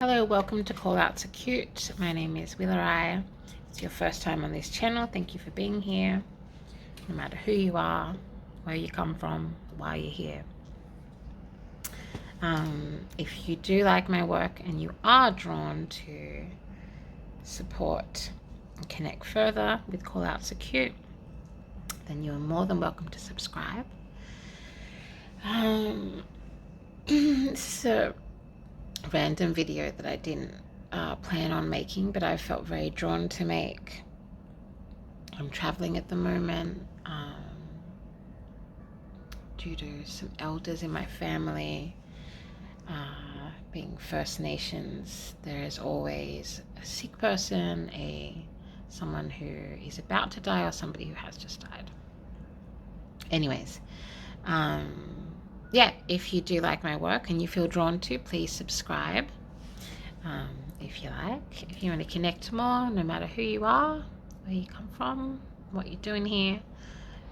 Hello, welcome to Call Out to Cute. My name is Willurai. It's your first time on this channel. Thank you for being here. No matter who you are, where you come from, why you're here. If you do like my work and you are drawn to support and connect further with Call Out to Cute, then you're more than welcome to subscribe. This is a random video that I didn't plan on making, but I felt very drawn to make. I'm traveling at the moment due to some elders in my family. Being First Nations, there is always a sick person, someone who is about to die, or somebody who has just died. Anyways, yeah, if you do like my work and you feel drawn to, please subscribe. If you like, if you want to connect more, no matter who you are, where you come from, what you're doing here,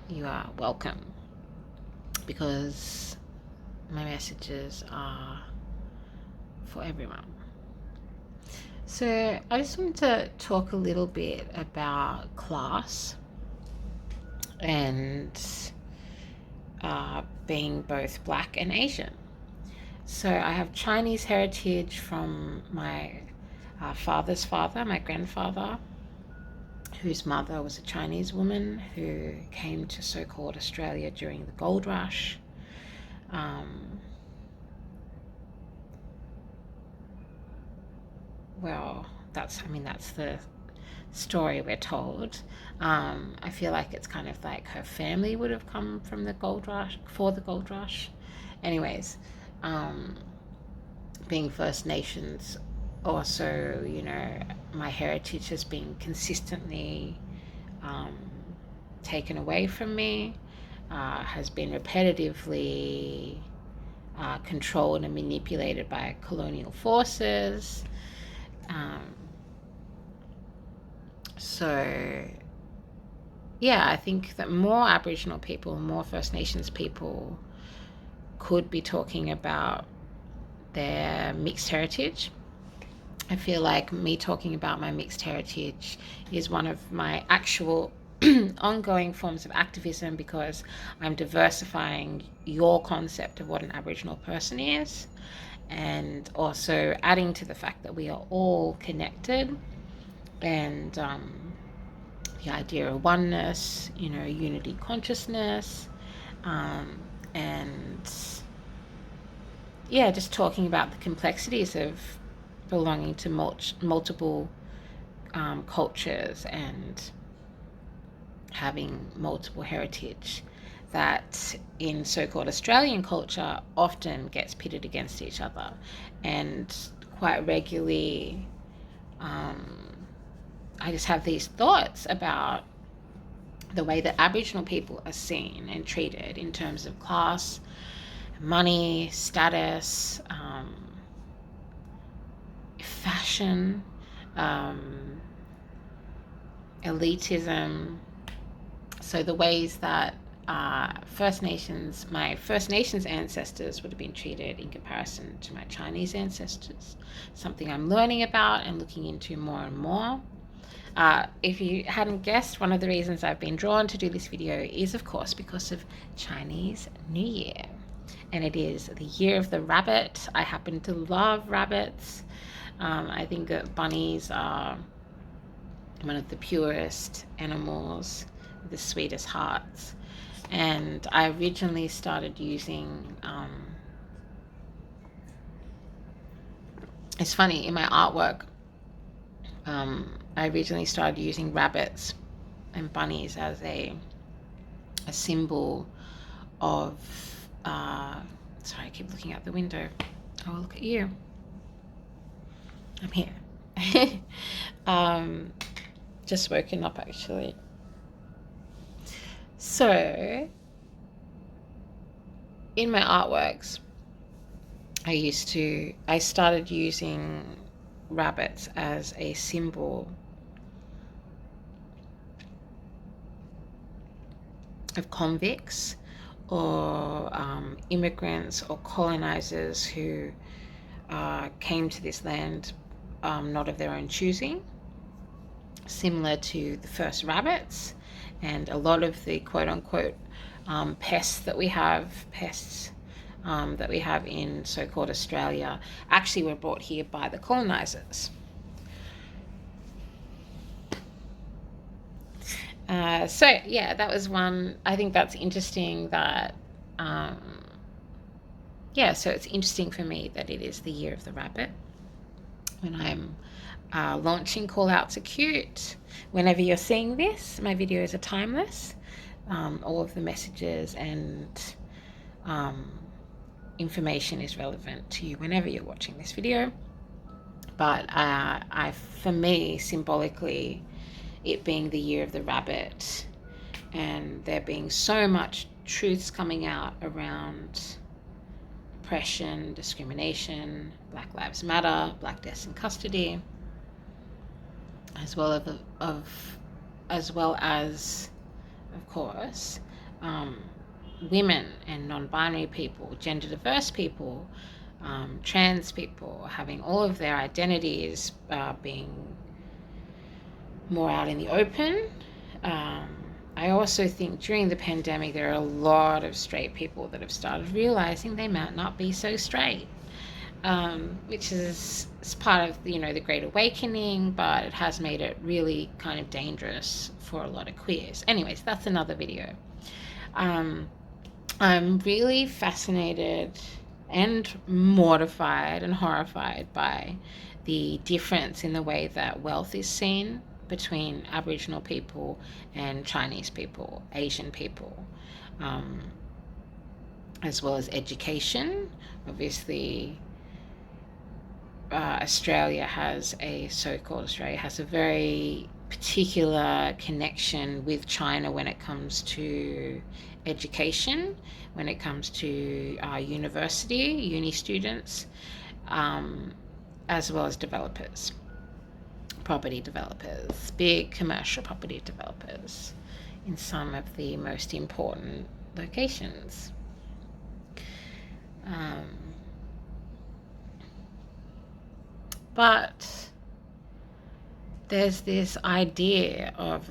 you are welcome, because my messages are for everyone. So I just wanted to talk a little bit about class and being both Black and Asian. So I have Chinese heritage from my father's father, my grandfather, whose mother was a Chinese woman who came to so-called Australia during the gold rush. Well, that's the story we're told. I feel like it's kind of like her family would have come from the gold rush, for the gold rush. Anyways, being First Nations, also, my heritage has been consistently taken away from me, has been repetitively controlled and manipulated by colonial forces. So yeah, I think that more Aboriginal people, more First Nations people could be talking about their mixed heritage. I feel like me talking about my mixed heritage is one of my actual ongoing forms of activism, because I'm diversifying your concept of what an Aboriginal person is, and also adding to the fact that we are all connected, and the idea of oneness, unity consciousness, and yeah, just talking about the complexities of belonging to multiple cultures and having multiple heritage that in so-called Australian culture often gets pitted against each other. And quite regularly I just have these thoughts about the way that Aboriginal people are seen and treated in terms of class, money, status, fashion, elitism. So the ways that my First Nations ancestors would have been treated in comparison to my Chinese ancestors, something I'm learning about and looking into more and more. If you hadn't guessed, one of the reasons I've been drawn to do this video is, of course, because of Chinese New Year. And it is the year of the rabbit. I happen to love rabbits. I think that bunnies are one of the purest animals, the sweetest hearts. And I originally started using, it's funny, in my artwork, I originally started using rabbits and bunnies as a symbol of, sorry, I keep looking out the window. Oh, look at you. I'm here. Just woken up, actually. So in my artworks, I started using rabbits as a symbol of convicts or immigrants or colonizers who came to this land not of their own choosing, similar to the first rabbits, and a lot of the quote-unquote pests that we have in so-called Australia actually were brought here by the colonizers. So yeah, that was one. I think that's interesting that so it's interesting for me that it is the year of the rabbit when I'm launching Call Out to Cute. Whenever you're seeing this, my videos are timeless. All of the messages and information is relevant to you whenever you're watching this video. But for me, symbolically, it being the year of the rabbit and there being so much truths coming out around oppression, discrimination, Black Lives Matter, Black deaths in custody, as well as of course women and non-binary people, gender diverse people, trans people, having all of their identities being more out in the open. I also think during the pandemic there are a lot of straight people that have started realizing they might not be so straight, which is part of the Great Awakening, but it has made it really kind of dangerous for a lot of queers. Anyways, that's another video. I'm really fascinated and mortified and horrified by the difference in the way that wealth is seen between Aboriginal people and Chinese people, Asian people, as well as education. Obviously, Australia has a very particular connection with China when it comes to education, when it comes to uni students, as well as developers. Property developers, big commercial property developers in some of the most important locations. But there's this idea of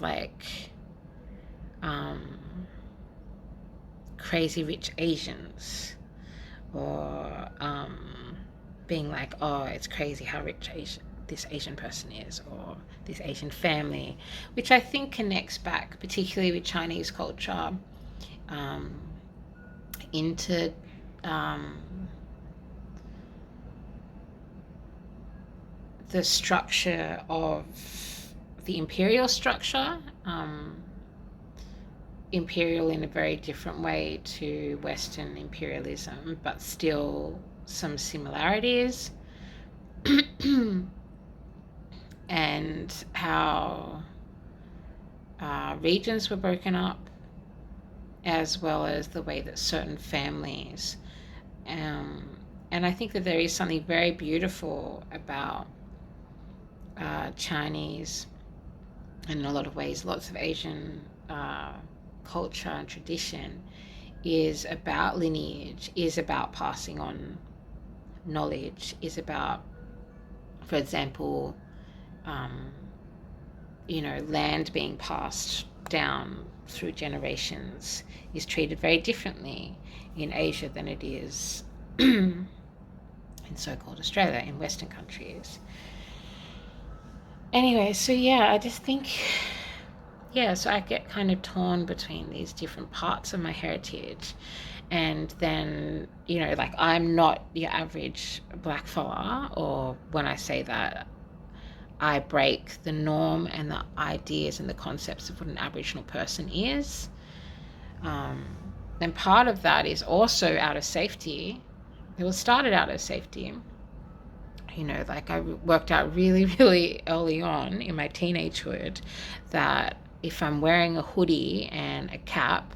crazy rich Asians, or being like, oh, it's crazy how rich this Asian person is, or this Asian family, which I think connects back, particularly with Chinese culture, into the structure of the imperial structure, imperial in a very different way to Western imperialism, but still some similarities. And how regions were broken up, as well as the way that certain families, and I think that there is something very beautiful about Chinese, and in a lot of ways lots of Asian culture and tradition is about lineage, is about passing on knowledge, is about, for example, land being passed down through generations is treated very differently in Asia than it is in so-called Australia, in Western countries. Anyway, so yeah, I just think, so I get kind of torn between these different parts of my heritage. And then, I'm not your average black fella, or when I say that, I break the norm and the ideas and the concepts of what an Aboriginal person is. Then part of that is also out of safety. It was started out of safety. I worked out really, really early on in my teenagehood that if I'm wearing a hoodie and a cap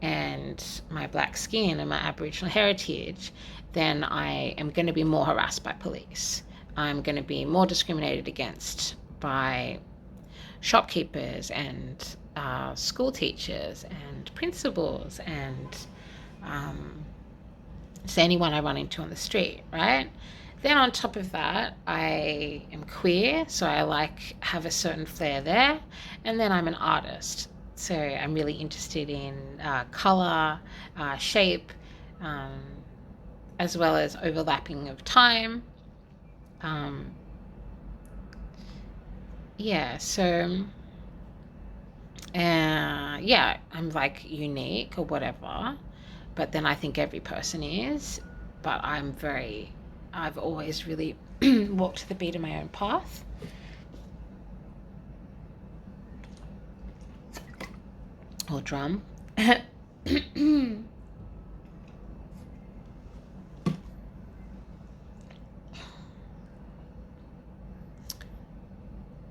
and my black skin and my Aboriginal heritage, then I am going to be more harassed by police. I'm going to be more discriminated against by shopkeepers and school teachers and principals and anyone I run into on the street, right? Then on top of that, I am queer, so I have a certain flair there. And then I'm an artist, so I'm really interested in color, shape, um, as well as overlapping of time. Um, yeah, so yeah, I'm like unique or whatever, but then I think every person is. But I've always really walked to the beat of my own path. Or drum.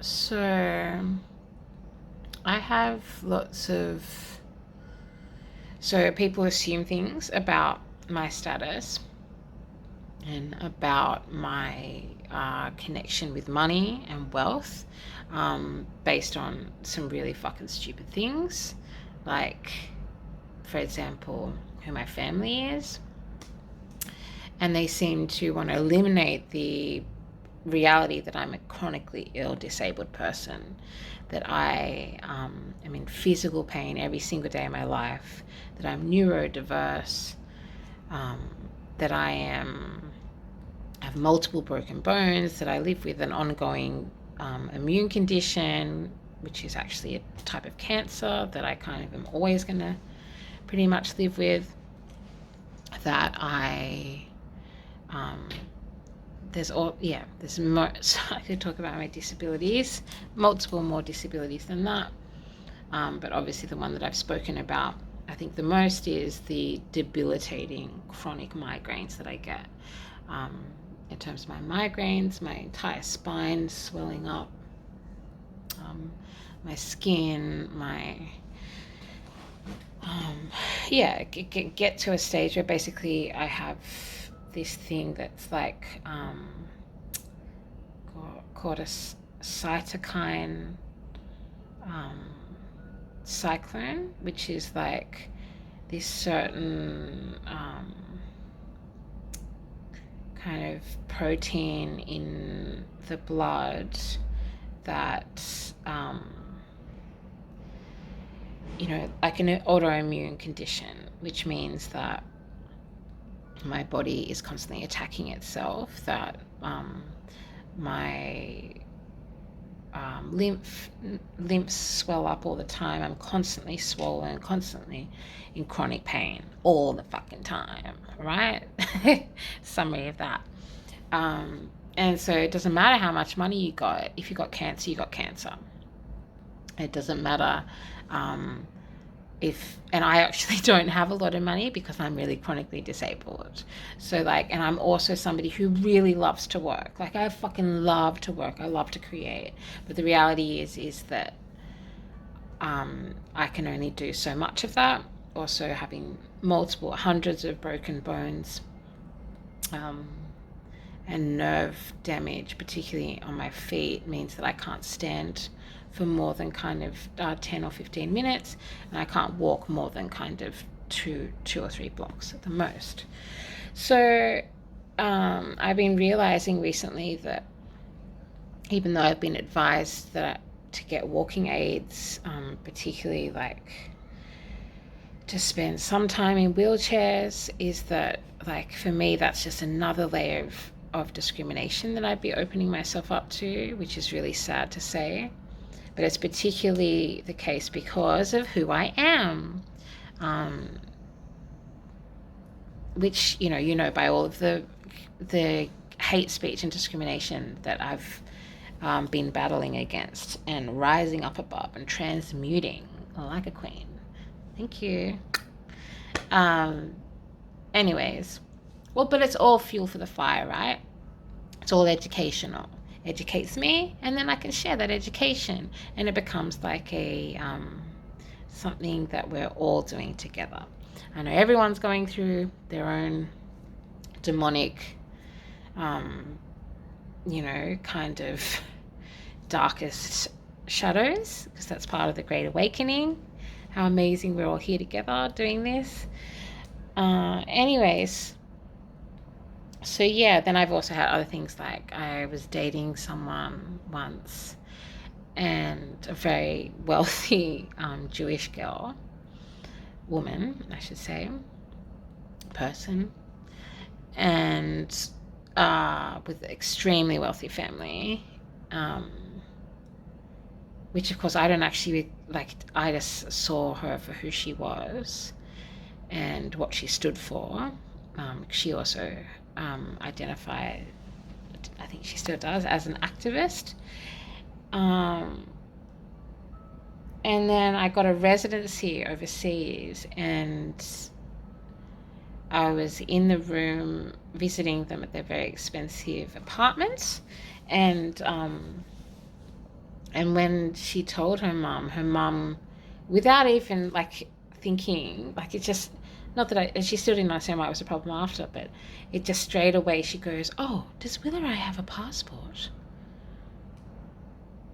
So I have so people assume things about my status and about my connection with money and wealth, based on some really fucking stupid things, like, for example, who my family is. And they seem to want to eliminate the reality that I'm a chronically ill, disabled person, that I am in physical pain every single day of my life, that I'm neurodiverse, that I have multiple broken bones, that I live with an ongoing immune condition, which is actually a type of cancer that I kind of am always going to pretty much live with, that I I could talk about my disabilities, multiple more disabilities than that, but obviously the one that I've spoken about I think the most is the debilitating chronic migraines that I get. In terms of my migraines, my entire spine swelling up, my skin, get to a stage where basically I have this thing that's like called a cytokine cyclone, which is like this certain kind of protein in the blood that like an autoimmune condition, which means that my body is constantly attacking itself, that my lymphs swell up all the time. I'm constantly swollen, constantly in chronic pain all the fucking time, right? Summary of that. And so it doesn't matter how much money you got. If you got cancer, you got cancer. It doesn't matter and I actually don't have a lot of money because I'm really chronically disabled. So and I'm also somebody who really loves to work. Like, I fucking love to work. I love to create. But the reality is that I can only do so much of that. Also, having hundreds of broken bones and nerve damage, particularly on my feet, means that I can't stand for more than kind of 10 or 15 minutes, and I can't walk more than kind of two or three blocks at the most. So I've been realizing recently that even though I've been advised to get walking aids, particularly to spend some time in wheelchairs, is that for me that's just another layer of discrimination that I'd be opening myself up to, which is really sad to say. But it's particularly the case because of who I am, which, by all of the hate speech and discrimination that I've been battling against and rising up above and transmuting like a queen. Thank you. Anyways, but it's all fuel for the fire, right? It's all educational. Educates me, and then I can share that education, and it becomes like a something that we're all doing together. I know everyone's going through their own demonic kind of darkest shadows, because that's part of the Great Awakening. How amazing we're all here together doing this. Anyways, So yeah, then I've also had other things, like I was dating someone once, and a very wealthy Jewish woman, I should say, person, and with an extremely wealthy family, which of course I don't actually like. I just saw her for who she was and what she stood for. She also identified, I think she still does, as an activist. And then I got a residency overseas, and I was in the room visiting them at their very expensive apartments, and when she told her mum, without even like thinking, like it just, not that she still didn't understand why it was a problem after, but it just straight away she goes, "Oh, does Willurai have a passport?"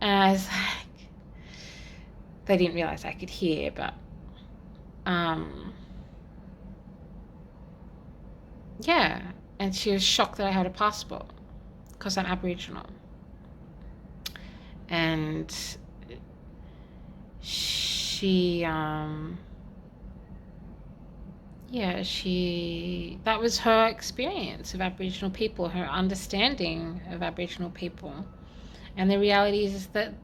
And I was like, they didn't realize I could hear, but yeah, and she was shocked that I had a passport because I'm Aboriginal. And she that was her experience of Aboriginal people, her understanding of Aboriginal people. And the reality is that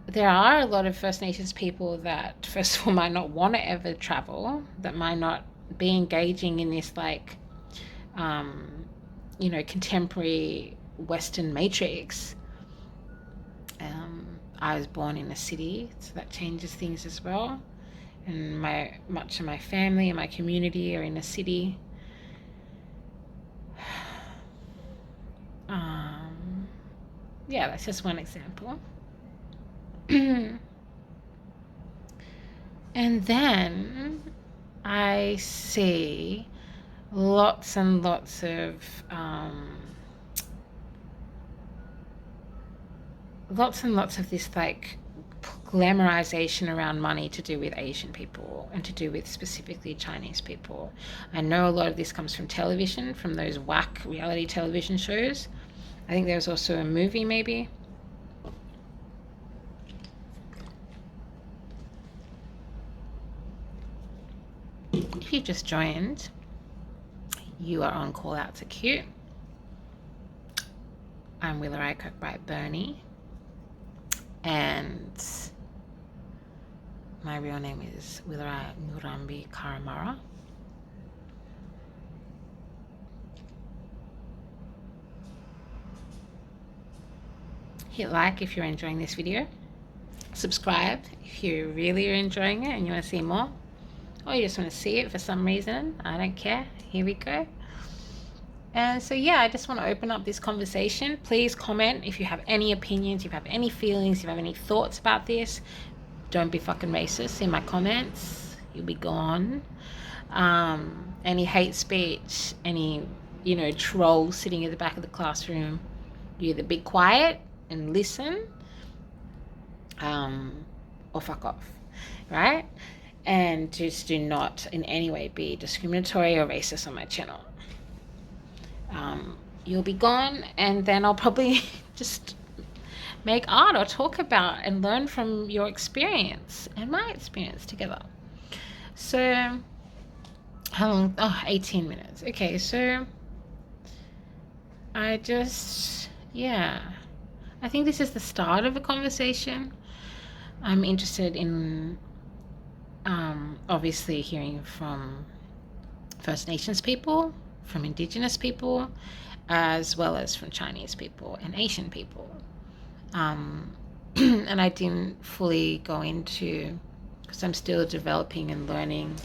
there are a lot of First Nations people that, first of all, might not want to ever travel, that might not be engaging in this like contemporary Western matrix. I was born in a city, so that changes things as well. And much of my family and my community are in a city. Yeah, that's just one example. And then I see lots and lots of this like glamorization around money to do with Asian people and to do with specifically Chinese people. I know a lot of this comes from television, from those whack reality television shows. I think there was also a movie, maybe. If you've just joined, you are on Call Out to Cute. I'm Willurai by Bernie, and my real name is Willurai Murambi Karamara. Hit like if you're enjoying this video. Subscribe if you really are enjoying it and you want to see more. Or you just want to see it for some reason. I don't care. Here we go. And so yeah, I just want to open up this conversation. Please comment if you have any opinions, if you have any feelings, if you have any thoughts about this. Don't be fucking racist in my comments. You'll be gone. Any hate speech, any trolls sitting at the back of the classroom, you either be quiet and listen, or fuck off, right? And just do not in any way be discriminatory or racist on my channel. You'll be gone, and then I'll probably just make art or talk about and learn from your experience and my experience together. So how long? 18 minutes. Okay, so I think this is the start of a conversation. I'm interested in obviously hearing from First Nations people, from Indigenous people, as well as from Chinese people and Asian people. And I didn't fully go into, because I'm still developing and learning,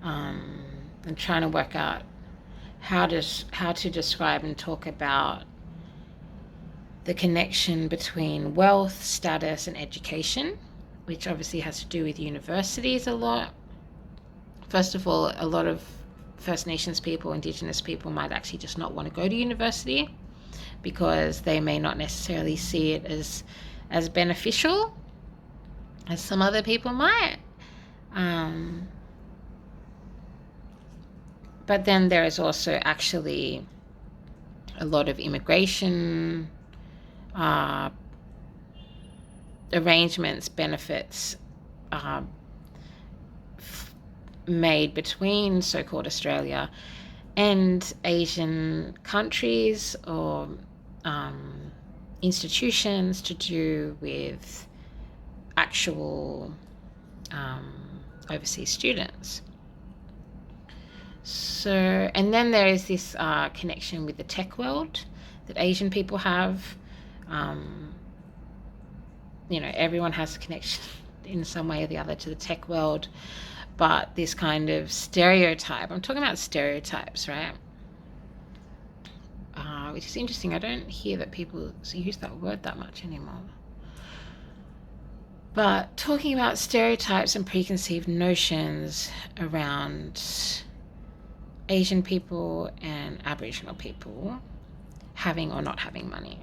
and trying to work out how to describe and talk about the connection between wealth, status, and education, which obviously has to do with universities a lot. First of all, a lot of First Nations people, Indigenous people might actually just not want to go to university because they may not necessarily see it as beneficial as some other people might. but then there is also actually a lot of immigration arrangements, benefits made between so-called Australia and Asian countries or institutions to do with actual overseas students. So, and then there is this connection with the tech world that Asian people have. Everyone has a connection in some way or the other to the tech world, but this kind of stereotype, I'm talking about stereotypes, right? Which is interesting. I don't hear that people use that word that much anymore. But talking about stereotypes and preconceived notions around Asian people and Aboriginal people having or not having money.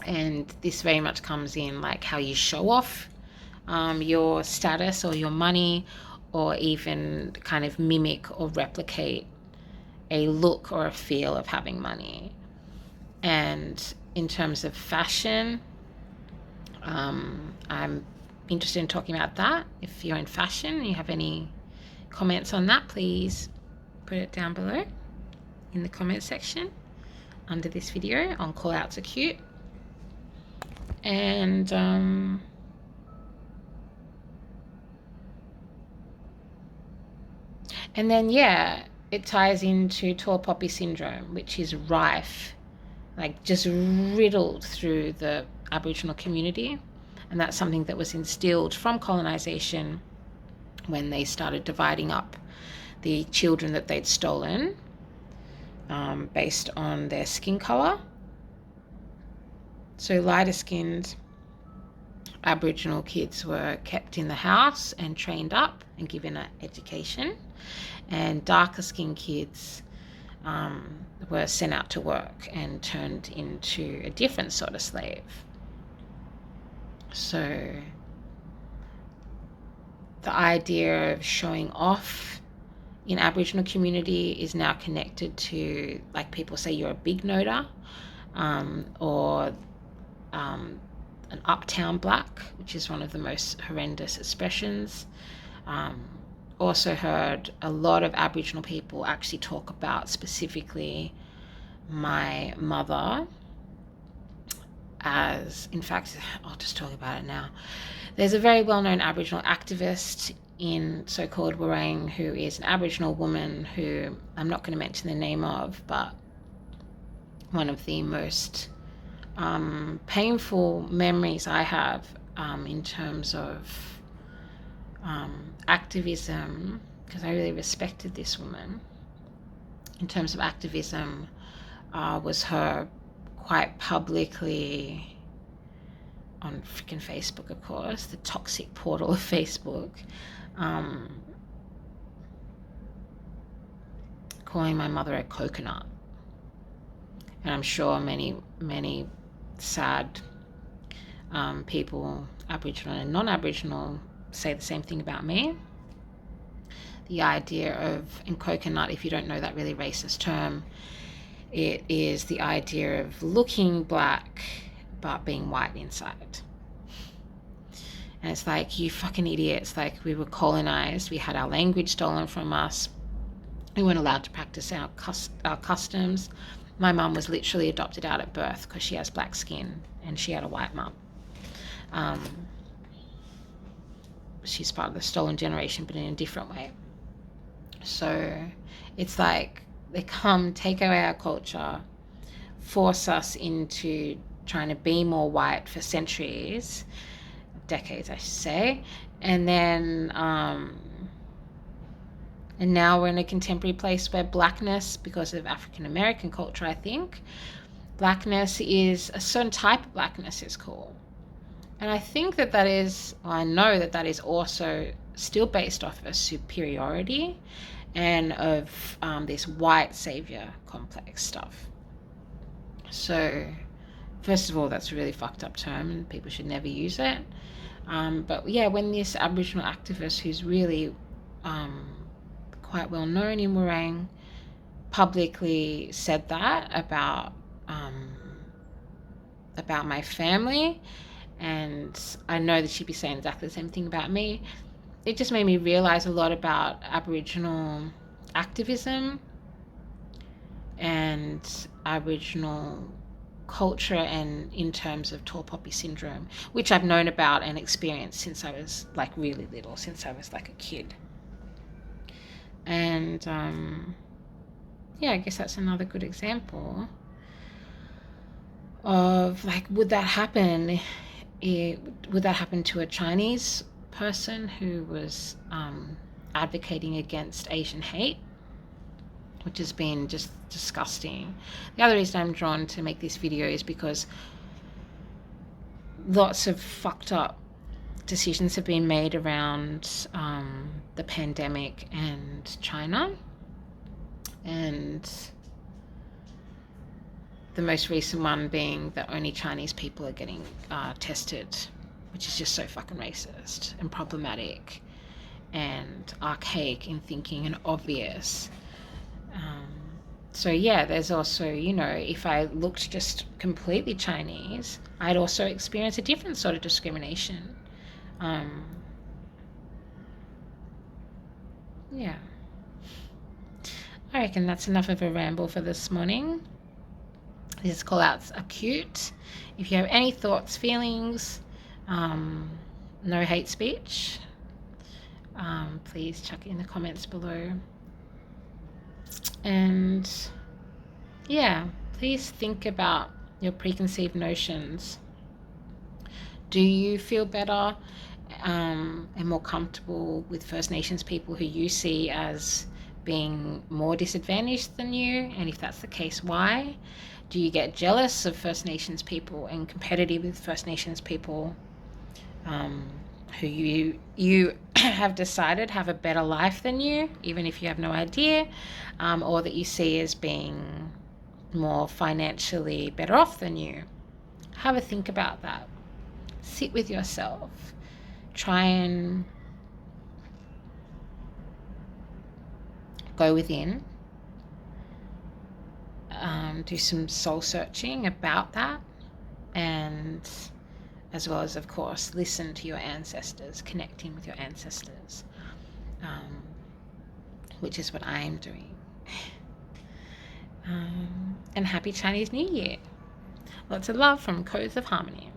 And this very much comes in like how you show off your status or your money, or even kind of mimic or replicate a look or a feel of having money. And in terms of fashion, I'm interested in talking about that. If you're in fashion and you have any comments on that, please put it down below in the comment section under this video on Call Outs Are Cute. And then it ties into tall poppy syndrome, which is rife, like just riddled through the Aboriginal community. And that's something that was instilled from colonization when they started dividing up the children that they'd stolen based on their skin color. So lighter skinned Aboriginal kids were kept in the house and trained up and given an education, and darker skinned kids were sent out to work and turned into a different sort of slave. So the idea of showing off in Aboriginal community is now connected to, like, people say you're a big noter, or an uptown black, which is one of the most horrendous expressions. Also heard a lot of Aboriginal people actually talk about specifically my mother as, in fact, I'll just talk about it now. There's a very well-known Aboriginal activist in so-called Willurai who is an Aboriginal woman who I'm not going to mention the name of, but one of the most painful memories I have in terms of activism, because I really respected this woman in terms of activism, was her quite publicly on freaking Facebook, of course, the toxic portal of Facebook, calling my mother a coconut. And I'm sure many sad people, Aboriginal and non-Aboriginal, say the same thing about me. The idea of, and coconut, if you don't know that really racist term, it is the idea of looking black but being white inside. And it's like, you fucking idiots, like, we were colonized, we had our language stolen from us, we weren't allowed to practice our customs. My mum was literally adopted out at birth because she has black skin and she had a white mum. She's part of the stolen generation, but in a different way. So it's like they come, take away our culture, force us into trying to be more white for centuries, decades I should say, and then and now we're in a contemporary place where blackness, because of African American culture, I think, blackness is, a certain type of blackness is cool. And I think that is, well, I know that is also still based off of superiority and of this white savior complex stuff. So first of all, that's a really fucked up term and people should never use it. But yeah, when this Aboriginal activist, who's really quite well known in Warang, publicly said that about my family, and I know that she'd be saying exactly the same thing about me. It just made me realize a lot about Aboriginal activism and Aboriginal culture, and in terms of tall poppy syndrome, which I've known about and experienced since I was like really little, since I was like a kid. And yeah, I guess that's another good example of like, would that happen to a Chinese person who was advocating against Asian hate, which has been just disgusting. The other reason I'm drawn to make this video is because lots of fucked up decisions have been made around the pandemic and China, and the most recent one being that only Chinese people are getting tested, which is just so fucking racist and problematic and archaic in thinking and obvious. So yeah, there's also, you know, if I looked just completely Chinese, I'd also experience a different sort of discrimination. Yeah. I reckon that's enough of a ramble for this morning. These call outs are cute. If you have any thoughts, feelings, no hate speech, please chuck it in the comments below. And yeah, please think about your preconceived notions. Do you feel better and more comfortable with First Nations people who you see as being more disadvantaged than you? And if that's the case, why? Do you get jealous of First Nations people and competitive with First Nations people who you have decided have a better life than you, even if you have no idea, or that you see as being more financially better off than you? Have a think about that. Sit with yourself. Try and go within. Do some soul searching about that, and as well as, of course, listen to your ancestors, connecting with your ancestors, which is what I am doing. And happy Chinese New Year. Lots of love from Codes of Harmony.